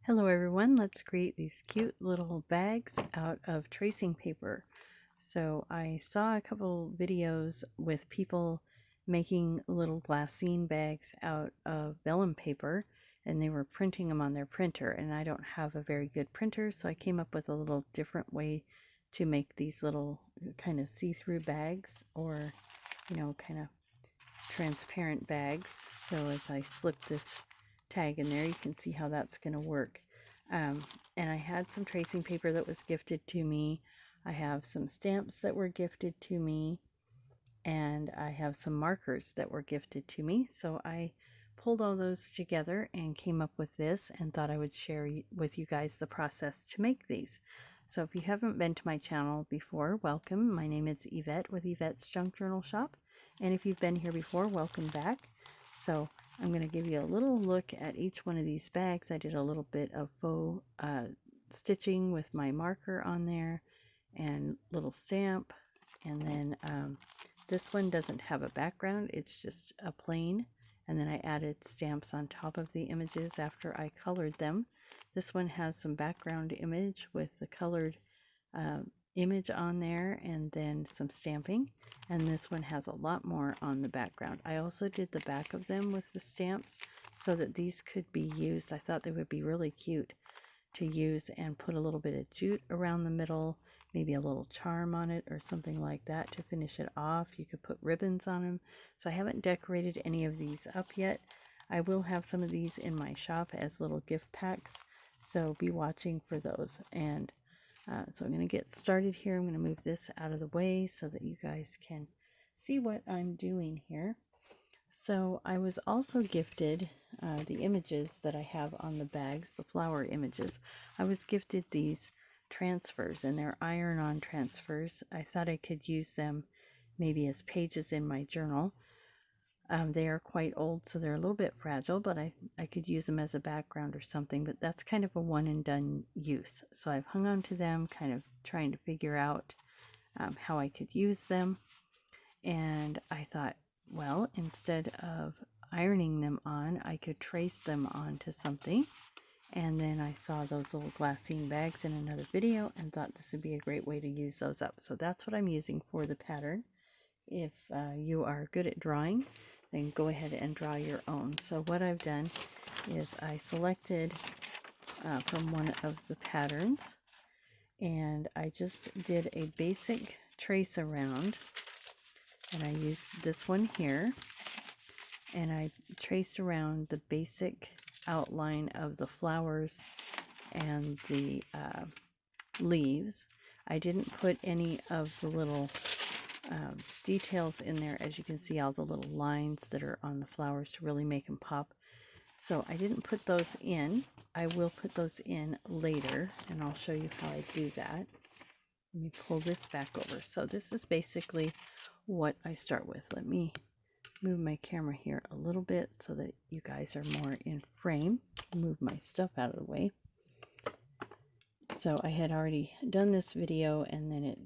Hello everyone, let's create these cute little bags out of tracing paper. So I saw a couple videos with people making little glassine bags out of vellum paper, and they were printing them on their printer, and I don't have a very good printer, so I came up with a little different way to make these little kind of see-through bags, or kind of transparent bags. So as I slip this tag in there, you can see how that's going to work. And I had some tracing paper that was gifted to me. I have some stamps that were gifted to me, and I have some markers that were gifted to me. So I pulled all those together and came up with this, and thought I would share with you guys the process to make these. So if you haven't been to my channel before, welcome. My name is Yvette with Yvette's Junk Journal Shop, and if you've been here before, welcome back. So I'm going to give you a little look at each one of these bags. I did a little bit of faux stitching with my marker on there and little stamp, and then this one doesn't have a background, it's just a plain, and then I added stamps on top of the images after I colored them. This one has some background image with the colored image on there, and then some stamping, and this one has a lot more on the background. I also did the back of them with the stamps so that these could be used. I thought they would be really cute to use and put a little bit of jute around the middle, maybe a little charm on it or something like that to finish it off. You could put ribbons on them. So I haven't decorated any of these up yet. I will have some of these in my shop as little gift packs, so be watching for those. And so I'm going to get started here. I'm going to move this out of the way so that you guys can see what I'm doing here. So I was also gifted the images that I have on the bags, the flower images. I was gifted these transfers, and they're iron-on transfers. I thought I could use them maybe as pages in my journal. They are quite old, so they're a little bit fragile, but I could use them as a background or something, but that's kind of a one and done use. So I've hung on to them, kind of trying to figure out how I could use them. And I thought, well, instead of ironing them on, I could trace them onto something. And then I saw those little glassine bags in another video and thought this would be a great way to use those up. So that's what I'm using for the pattern. If you are good at drawing, then go ahead and draw your own. So what I've done is I selected from one of the patterns, and I just did a basic trace around, and I used this one here, and I traced around the basic outline of the flowers and the leaves. I didn't put any of the little details in there. As you can see, all the little lines that are on the flowers to really make them pop. So I didn't put those in. I will put those in later, and I'll show you how I do that. Let me pull this back over. So this is basically what I start with. Let me move my camera here a little bit so that you guys are more in frame. Move my stuff out of the way. So I had already done this video, and then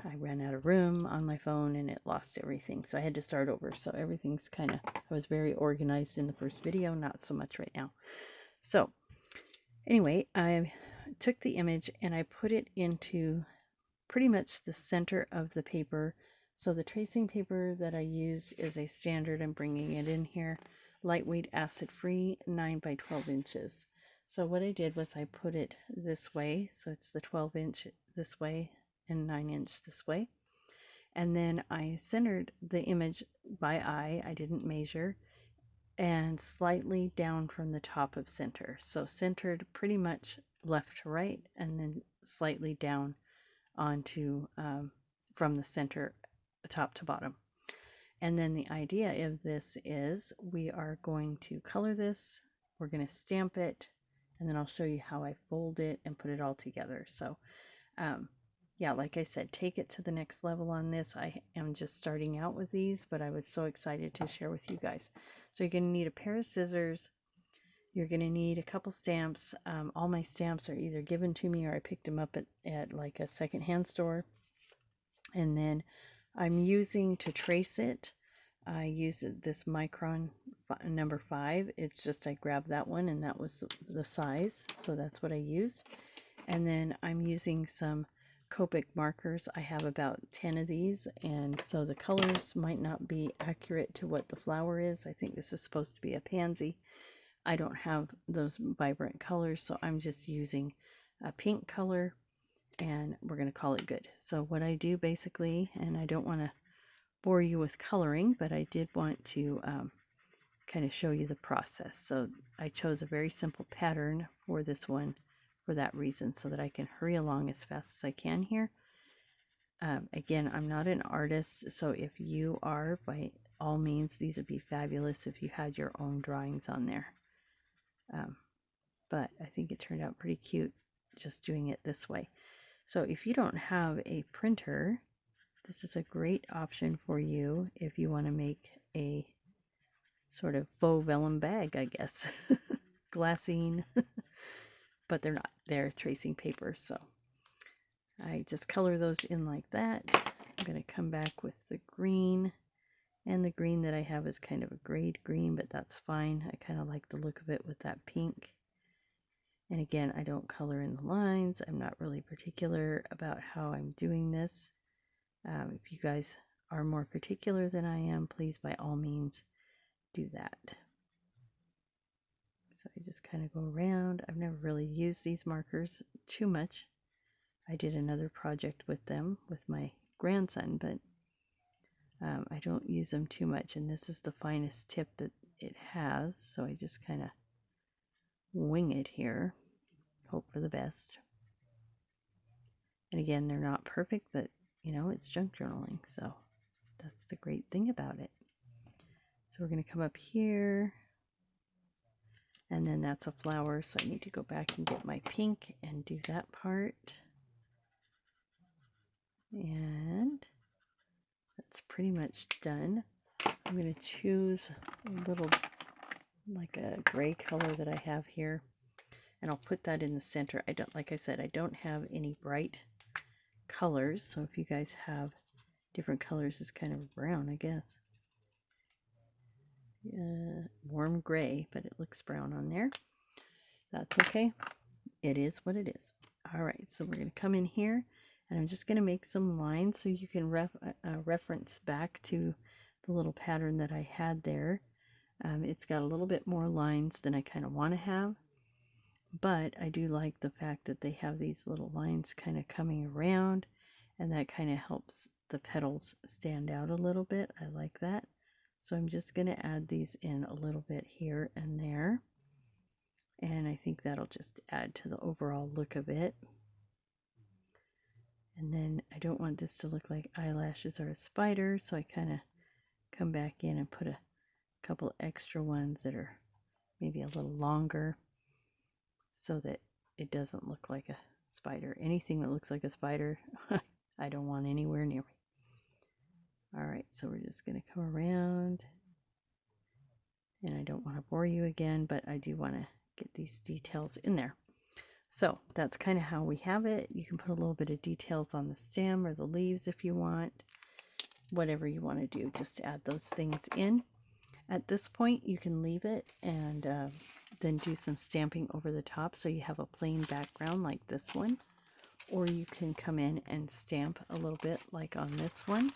I ran out of room on my phone and it lost everything, so I had to start over. So everything's kind of, I was very organized in the first video, not so much right now. So anyway, I took the image and I put it into pretty much the center of the paper. So the tracing paper that I use is a standard. I'm bringing it in here, lightweight, acid-free, 9 by 12 inches. So what I did was I put it this way, so it's the 12-inch this way and 9-inch this way, and then I centered the image by eye. I didn't measure, and slightly down from the top of center. So centered pretty much left to right, and then slightly down onto from the center, top to bottom. And then the idea of this is we are going to color this, we're going to stamp it, and then I'll show you how I fold it and put it all together. So yeah, like I said, take it to the next level on this. I am just starting out with these, but I was so excited to share with you guys. So you're going to need a pair of scissors. You're going to need a couple stamps. All my stamps are either given to me or I picked them up at like a secondhand store. And then I'm using to trace it I use this micron number 5. It's just I grabbed that one and that was the size, so that's what I used. And then I'm using some Copic markers. I have about 10 of these, and so the colors might not be accurate to what the flower is. I think this is supposed to be a pansy. I don't have those vibrant colors, so I'm just using a pink color, and we're going to call it good. So what I do basically, and I don't want to bore you with coloring, but I did want to kind of show you the process. So I chose a very simple pattern for this one for that reason, so that I can hurry along as fast as I can here. Again, I'm not an artist, so if you are, by all means, these would be fabulous if you had your own drawings on there. But I think it turned out pretty cute just doing it this way. So if you don't have a printer, this is a great option for you if you want to make a sort of faux vellum bag, I guess. Glassine. But they're not. They're tracing paper, so I just color those in like that. I'm going to come back with the green, and the green that I have is kind of a grade green, but that's fine. I kind of like the look of it with that pink. And again, I don't color in the lines. I'm not really particular about how I'm doing this. If you guys are more particular than I am, please by all means do that. So I just kind of go around. I've never really used these markers too much. I did another project with them with my grandson, but I don't use them too much, and this is the finest tip that it has, so I just kind of wing it here, hope for the best. And again, they're not perfect, but you know, it's junk journaling, so that's the great thing about it. So we're going to come up here, and then that's a flower, so I need to go back and get my pink and do that part. And that's pretty much done. I'm going to choose a little, like a gray color that I have here, and I'll put that in the center. I don't, like I said, I don't have any bright colors, so if you guys have different colors, it's kind of brown, I guess. Warm gray, but it looks brown on there. That's okay. It is what it is. All right, so we're going to come in here, and I'm just going to make some lines so you can reference back to the little pattern that I had there. It's got a little bit more lines than I kind of want to have, but I do like the fact that they have these little lines kind of coming around, and that kind of helps the petals stand out a little bit. I like that. So I'm just going to add these in a little bit here and there, and I think that'll just add to the overall look of it. And then I don't want this to look like eyelashes or a spider, so I kind of come back in and put a couple extra ones that are maybe a little longer, so that it doesn't look like a spider. Anything that looks like a spider, I don't want anywhere near me. Alright, so we're just going to come around, and I don't want to bore you again, but I do want to get these details in there. So that's kind of how we have it. You can put a little bit of details on the stem or the leaves if you want. Whatever you want to do, just add those things in. At this point, you can leave it and then do some stamping over the top so you have a plain background like this one. Or you can come in and stamp a little bit like on this one.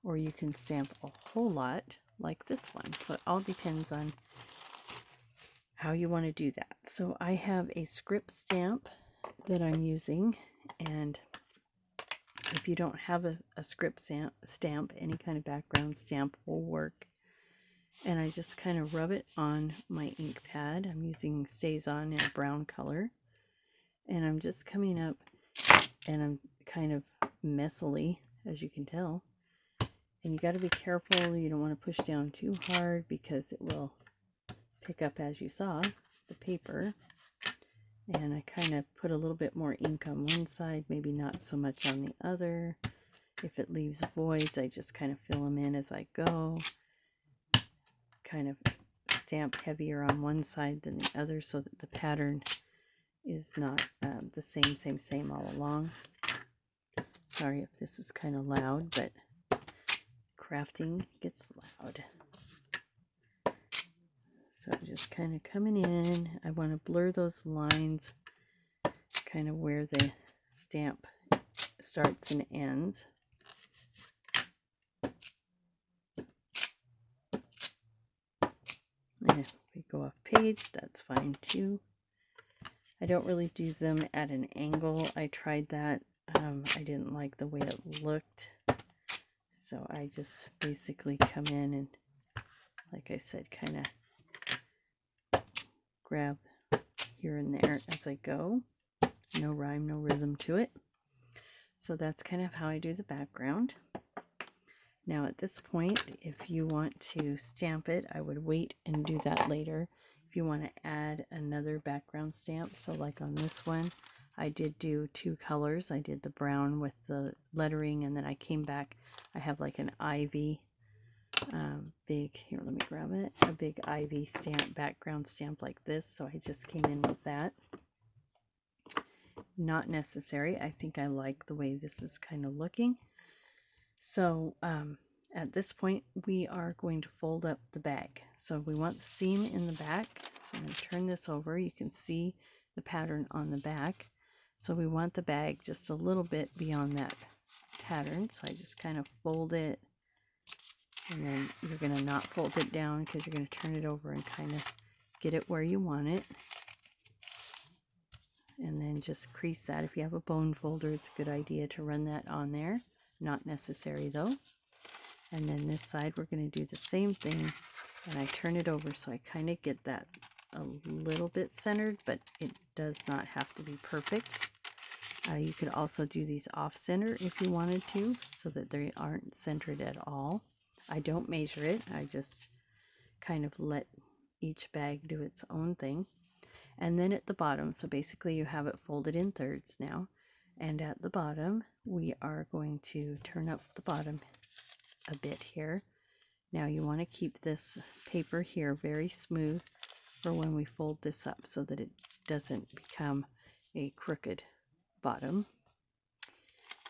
Or you can stamp a whole lot like this one. So it all depends on how you want to do that. So I have a script stamp that I'm using, and if you don't have a script stamp, any kind of background stamp will work. And I just kind of rub it on my ink pad. I'm using Stays On in a brown color. And I'm just coming up, and I'm kind of messily, as you can tell. And you got to be careful. You don't want to push down too hard because it will pick up, as you saw, the paper. And I kind of put a little bit more ink on one side, maybe not so much on the other. If it leaves voids, I just kind of fill them in as I go. Kind of stamp heavier on one side than the other so that the pattern is not the same all along. Sorry if this is kind of loud, but crafting gets loud. So just kind of coming in, I want to blur those lines, kind of where the stamp starts and ends. And if we go off page, that's fine too. I don't really do them at an angle. I tried that. I didn't like the way it looked. So I just basically come in and, like I said, kind of grab here and there as I go. No rhyme, no rhythm to it. So that's kind of how I do the background. Now at this point, if you want to stamp it, I would wait and do that later. If you want to add another background stamp, so like on this one, I did do two colors. I did the brown with the lettering, and then I came back. I have like an ivy, big, here, let me grab it, a big ivy stamp, background stamp like this. So I just came in with that. Not necessary. I think I like the way this is kind of looking. So at this point, we are going to fold up the bag. So we want the seam in the back. So I'm going to turn this over. You can see the pattern on the back. So we want the bag just a little bit beyond that pattern. So I just kind of fold it, and then you're going to not fold it down because you're going to turn it over and kind of get it where you want it. And then just crease that. If you have a bone folder, it's a good idea to run that on there. Not necessary though. And then this side, we're going to do the same thing. And I turn it over so I kind of get that a little bit centered, but it does not have to be perfect. You could also do these off center if you wanted to, so that they aren't centered at all. I don't measure it. I just kind of let each bag do its own thing. And then at the bottom, so basically you have it folded in thirds now. And at the bottom, we are going to turn up the bottom a bit here. Now you want to keep this paper here very smooth for when we fold this up, so that it doesn't become a crooked bottom.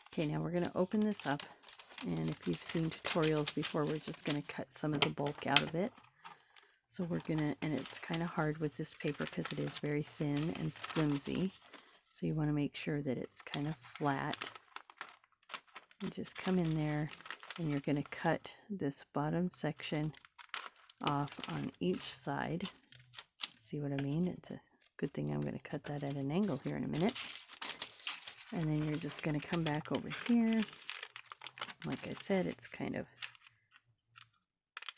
Okay, now we're going to open this up, and if you've seen tutorials before, we're just going to cut some of the bulk out of it. So we're going to, and it's kind of hard with this paper because it is very thin and flimsy. So you want to make sure that it's kind of flat. And just come in there, and you're going to cut this bottom section off on each side. See what I mean? It's a good thing I'm going to cut that at an angle here in a minute. And then you're just going to come back over here. Like I said, it's kind of,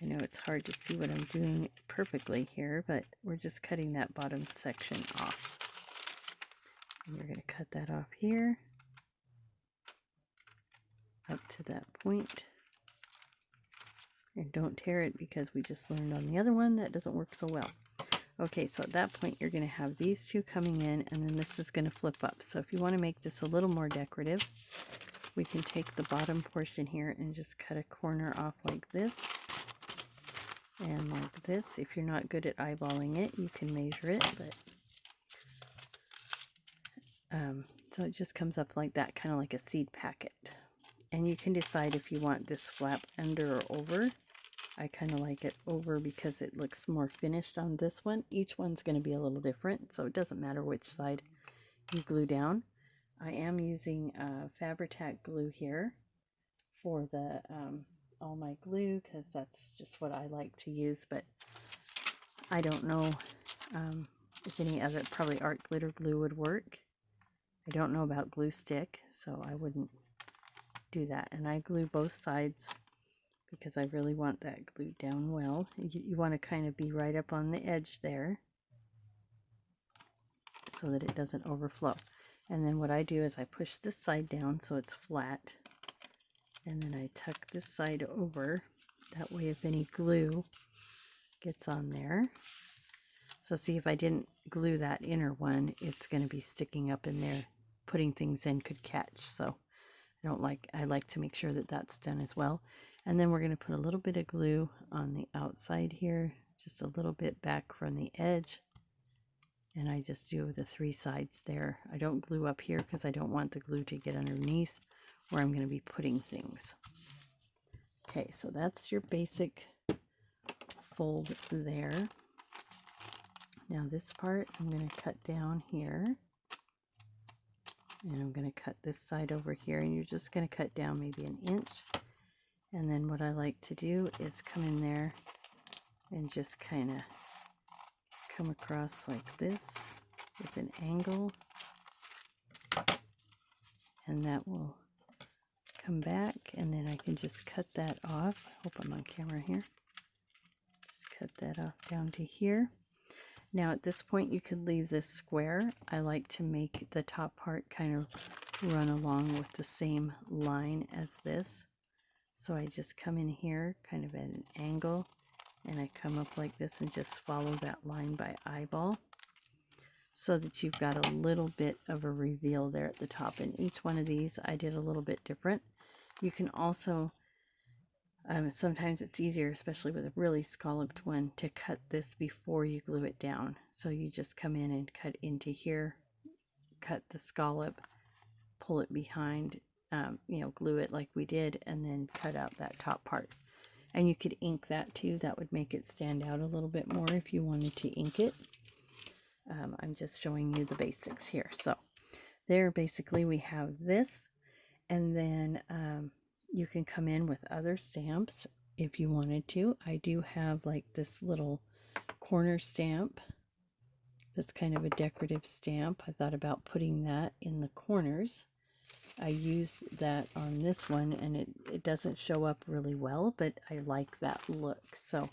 I know it's hard to see what I'm doing perfectly here, but we're just cutting that bottom section off. And you're going to cut that off here, up to that point. And don't tear it, because we just learned on the other one that doesn't work so well. Okay, so at that point you're going to have these two coming in, and then this is going to flip up. So if you want to make this a little more decorative, we can take the bottom portion here and just cut a corner off like this and like this. If you're not good at eyeballing it, you can measure it, but so it just comes up like that, kind of like a seed packet. And you can decide if you want this flap under or over. I kind of like it over because it looks more finished on this one. Each one's going to be a little different, so it doesn't matter which side you glue down. I am using Fabri-Tac glue here for the all my glue, because that's just what I like to use, but I don't know if any other, probably art glitter glue would work. I don't know about glue stick, so I wouldn't do that. And I glue both sides because I really want that glued down well. You want to kind of be right up on the edge there so that it doesn't overflow. And then what I do is I push this side down so it's flat, and then I tuck this side over. That way if any glue gets on there. So see, if I didn't glue that inner one, it's going to be sticking up in there. Putting things in could catch. So I like to make sure that that's done as well. And then we're going to put a little bit of glue on the outside here, just a little bit back from the edge. And I just do the three sides there. I don't glue up here because I don't want the glue to get underneath where I'm going to be putting things. Okay, so that's your basic fold there. Now this part I'm going to cut down here. And I'm going to cut this side over here, and you're just going to cut down maybe an inch. And then what I like to do is come in there and just kind of come across like this with an angle. And that will come back, and then I can just cut that off. I hope I'm on camera here. Just cut that off down to here. Now at this point you could leave this square. I like to make the top part kind of run along with the same line as this. So I just come in here kind of at an angle, and I come up like this and just follow that line by eyeball, so that you've got a little bit of a reveal there at the top. And each one of these I did a little bit different. You can also, sometimes it's easier, especially with a really scalloped one, to cut this before you glue it down. So you just come in and cut into here, cut the scallop, pull it behind, glue it like we did, and then cut out that top part. And you could ink that too. That would make it stand out a little bit more if you wanted to ink it. I'm just showing you the basics here. So there, basically we have this, and then you can come in with other stamps if you wanted to. I do have like this little corner stamp that's kind of a decorative stamp. I thought about putting that in the corners. I used that on this one, and it doesn't show up really well, but I like that look. So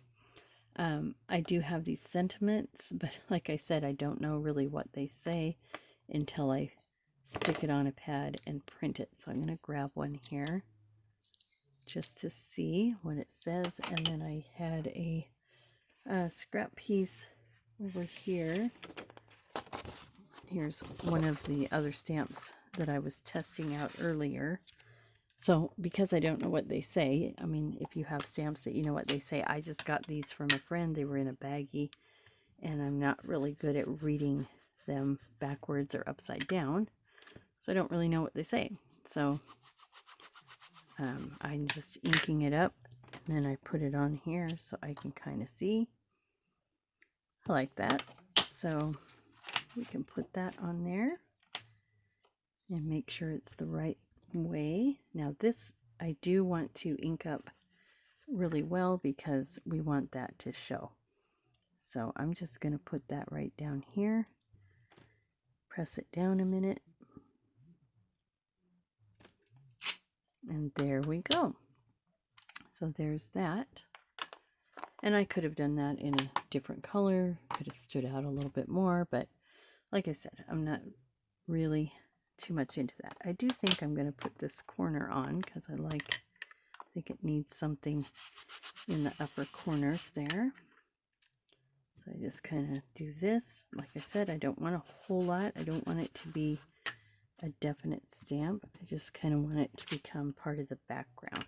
I do have these sentiments, but like I said, I don't know really what they say until I stick it on a pad and print it. So I'm going to grab one here just to see what it says. And then I had a scrap piece over here. Here's one of the other stamps that I was testing out earlier. So because I don't know what they say, I mean, if you have stamps that you know what they say, I just got these from a friend. They were in a baggie, and I'm not really good at reading them backwards or upside down, so I don't really know what they say. So I'm just inking it up, and then I put it on here so I can kind of see. I like that. So we can put that on there and make sure it's the right way. Now this I do want to ink up really well because we want that to show. So I'm just going to put that right down here, press it down a minute, and there we go. So there's that. And I could have done that in a different color, could have stood out a little bit more, but like I said, I'm not really too much into that. I do think I'm going to put this corner on because I think it needs something in the upper corners there. So I just kind of do this. Like I said, I don't want a whole lot. I don't want it to be a definite stamp. I just kind of want it to become part of the background,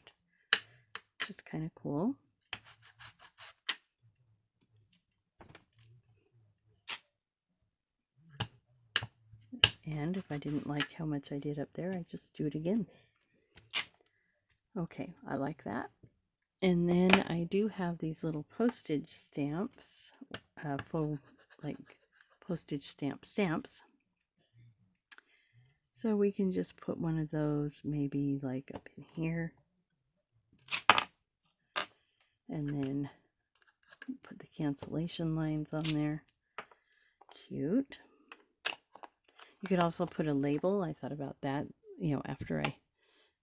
which is kind of cool. And if I didn't like how much I did up there, I just do it again. Okay, I like that. And then I do have these little postage stamps, faux, like postage stamps. So we can just put one of those maybe like up in here. And then put the cancellation lines on there. Cute. You could also put a label. I thought about that, after I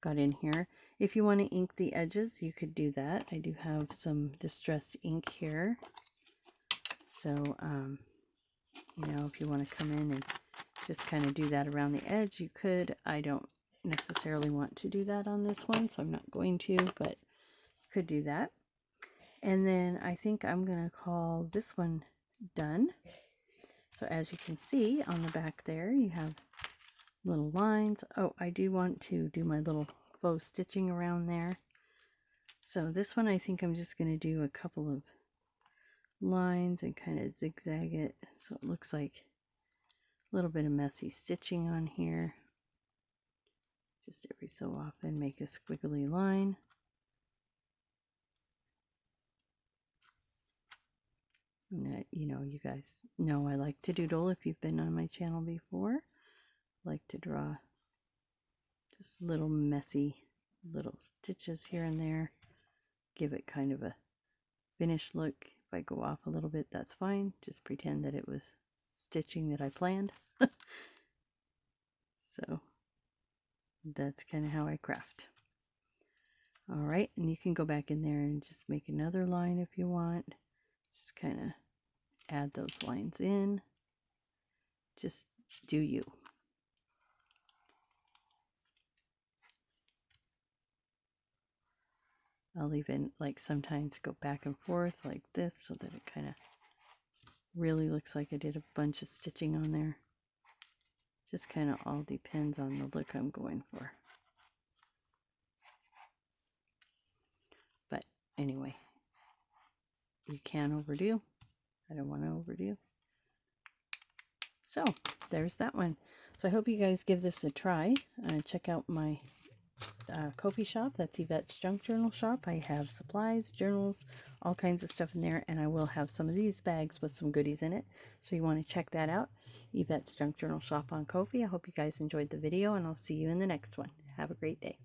got in here. If you want to ink the edges, you could do that. I do have some distressed ink here. So, if you want to come in and just kind of do that around the edge, you could. I don't necessarily want to do that on this one, so I'm not going to, but you could do that. And then I think I'm going to call this one done. So as you can see on the back there, you have little lines. Oh, I do want to do my little faux stitching around there. So this one I think I'm just going to do a couple of lines and kind of zigzag it so it looks like a little bit of messy stitching on here. Just every so often make a squiggly line. You know, you guys know I like to doodle if you've been on my channel before. I like to draw just little messy little stitches here and there. Give it kind of a finished look. If I go off a little bit, that's fine. Just pretend that it was stitching that I planned. So that's kind of how I craft. All right, and you can go back in there and just make another line if you want. Just kind of add those lines in. Just do you. I'll even like sometimes go back and forth like this so that it kind of really looks like I did a bunch of stitching on there. Just kind of all depends on the look I'm going for. But anyway, you can overdo. I don't want to overdo. So there's that one. So I hope you guys give this a try. Check out my Ko-fi shop. That's Yvette's Junk Journal shop. I have supplies, journals, all kinds of stuff in there, and I will have some of these bags with some goodies in it. So you want to check that out. Yvette's Junk Journal shop on Ko-fi. I hope you guys enjoyed the video, and I'll see you in the next one. Have a great day.